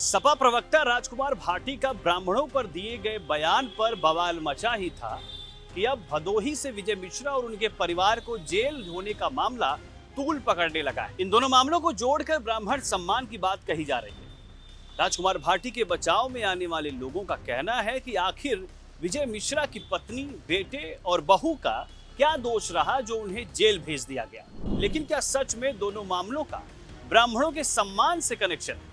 सपा प्रवक्ता राजकुमार भाटी का ब्राह्मणों पर दिए गए बयान पर बवाल मचा ही था कि अब भदोही से विजय मिश्रा और उनके परिवार को जेल होने का मामला तूल पकड़ने लगा है। इन दोनों मामलों को जोड़कर ब्राह्मण सम्मान की बात कही जा रही है। राजकुमार भाटी के बचाव में आने वाले लोगों का कहना है कि आखिर विजय मिश्रा की पत्नी, बेटे और बहू का क्या दोष रहा जो उन्हें जेल भेज दिया गया। लेकिन क्या सच में दोनों मामलों का ब्राह्मणों के सम्मान से कनेक्शन है?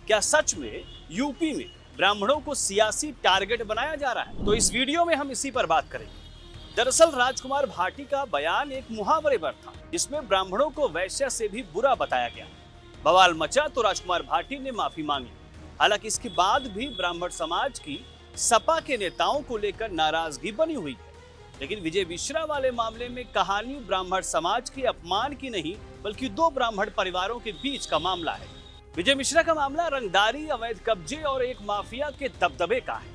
क्या सच में यूपी में ब्राह्मणों को सियासी टारगेट बनाया जा रहा है? तो इस वीडियो में हम इसी पर बात करेंगे। दरअसल राजकुमार भाटी का बयान एक मुहावरे पर था जिसमें ब्राह्मणों को वैश्य से भी बुरा बताया गया। बवाल मचा तो राजकुमार भाटी ने माफी मांगी। हालांकि इसके बाद भी ब्राह्मण समाज की सपा के नेताओं को लेकर नाराजगी बनी हुई है। लेकिन विजय मिश्रा वाले मामले में कहानी ब्राह्मण समाज के अपमान की नहीं बल्कि दो ब्राह्मण परिवारों के बीच का मामला है। विजय मिश्रा का मामला रंगदारी, अवैध कब्जे और एक माफिया के दबदबे का है।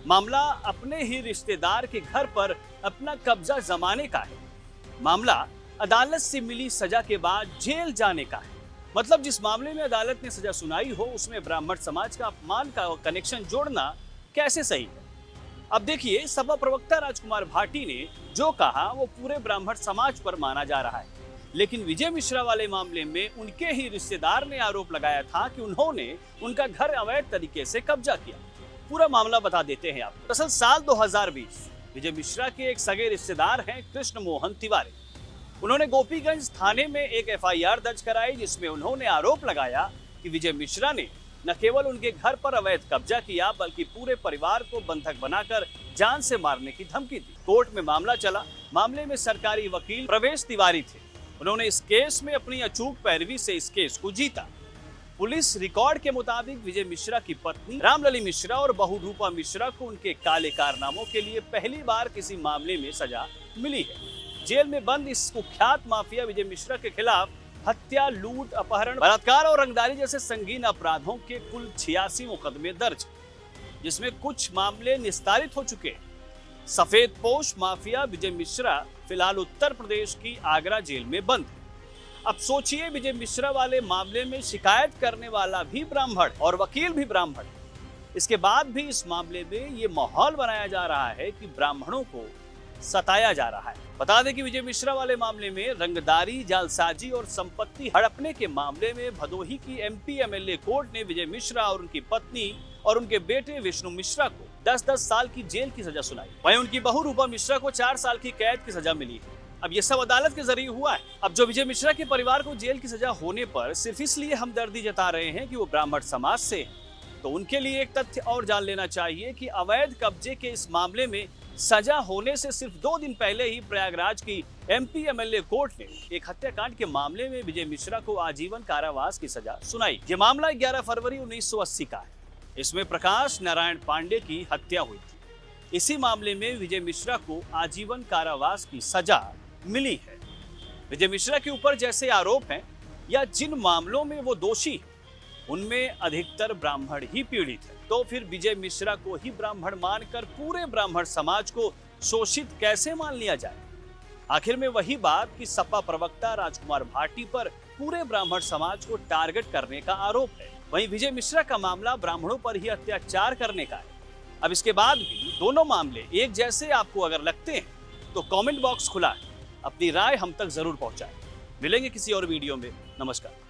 मामला अपने ही रिश्तेदार के घर पर अपना कब्जा जमाने का है। मामला अदालत से मिली सजा के बाद जेल जाने का है। मतलब जिस मामले में अदालत ने सजा सुनाई हो उसमें ब्राह्मण समाज का अपमान का कनेक्शन जोड़ना कैसे सही है? अब देखिए, सपा प्रवक्ता राजकुमार भाटी ने जो कहा वो पूरे ब्राह्मण समाज पर माना जा रहा है। लेकिन विजय मिश्रा वाले मामले में उनके ही रिश्तेदार ने आरोप लगाया था कि उन्होंने उनका घर अवैध तरीके से कब्जा किया। पूरा मामला बता देते हैं आप। दरअसल साल 2020 विजय मिश्रा के एक सगे रिश्तेदार हैं कृष्ण मोहन तिवारी। उन्होंने गोपीगंज थाने में एक एफआईआर दर्ज कराई जिसमें उन्होंने आरोप लगाया कि विजय मिश्रा ने न केवल उनके घर पर अवैध कब्जा किया बल्कि पूरे परिवार को बंधक बनाकर जान से मारने की धमकी दी। कोर्ट में मामला चला। मामले में सरकारी वकील प्रवेश तिवारी थे। उन्होंने इस केस में अपनी अचूक पैरवी से इस केस को जीता। पुलिस रिकॉर्ड के मुताबिक विजय मिश्रा की पत्नी रामलली मिश्रा और बहू रूपा मिश्रा को उनके काले कारनामों के लिए पहली बार किसी मामले में सजा मिली है। जेल में बंद इस कुख्यात माफिया विजय मिश्रा के खिलाफ हत्या, लूट, अपहरण, बलात्कार और रंगदारी जैसे संगीन अपराधों के कुल 86 मुकदमे दर्ज, जिसमें कुछ मामले निस्तारित हो चुके हैं। सफेद पोश माफिया विजय मिश्रा फिलहाल उत्तर प्रदेश की आगरा जेल में बंद है। अब सोचिए, विजय मिश्रा वाले मामले में शिकायत करने वाला भी ब्राह्मण और वकील भी ब्राह्मण। इसके बाद भी इस मामले में ये माहौल बनाया जा रहा है कि ब्राह्मणों को सताया जा रहा है। बता दें कि विजय मिश्रा वाले मामले में रंगदारी, जालसाजी और संपत्ति हड़पने के मामले में भदोही की एमपी एमएलए कोर्ट ने विजय मिश्रा और उनकी पत्नी और उनके बेटे विष्णु मिश्रा को 10-10 साल की जेल की सजा सुनाई। वहीं उनकी बहू रूपा मिश्रा को 4 साल की कैद की सजा मिली है। अब ये सब अदालत के जरिए हुआ है। अब जो विजय मिश्रा के परिवार को जेल की सजा होने पर सिर्फ इसलिए हमदर्दी जता रहे हैं कि वो ब्राह्मण समाज से, तो उनके लिए एक तथ्य और जान लेना चाहिए कि अवैध कब्जे के इस मामले में सजा होने से सिर्फ 2 दिन पहले ही प्रयागराज की एमपी एमएलए कोर्ट ने एक हत्याकांड के मामले में विजय मिश्रा को आजीवन कारावास की सजा सुनाई। ये मामला 11 फरवरी 1980 का है। इसमें प्रकाश नारायण पांडे की हत्या हुई थी। इसी मामले में विजय मिश्रा को आजीवन कारावास की सजा मिली है। विजय मिश्रा के ऊपर जैसे आरोप हैं या जिन मामलों में वो दोषी है उनमें अधिकतर ब्राह्मण ही पीड़ित है। तो फिर विजय मिश्रा को ही ब्राह्मण मानकर पूरे ब्राह्मण समाज को शोषित कैसे मान लिया जाए? आखिर में वही बात कि सपा प्रवक्ता राजकुमार भाटी पर पूरे ब्राह्मण समाज को टारगेट करने का आरोप है। वहीं विजय मिश्रा का मामला ब्राह्मणों पर ही अत्याचार करने का है। अब इसके बाद भी दोनों मामले एक जैसे आपको अगर लगते हैं तो कमेंट बॉक्स खुला है, अपनी राय हम तक जरूर पहुंचाएं। मिलेंगे किसी और वीडियो में। नमस्कार।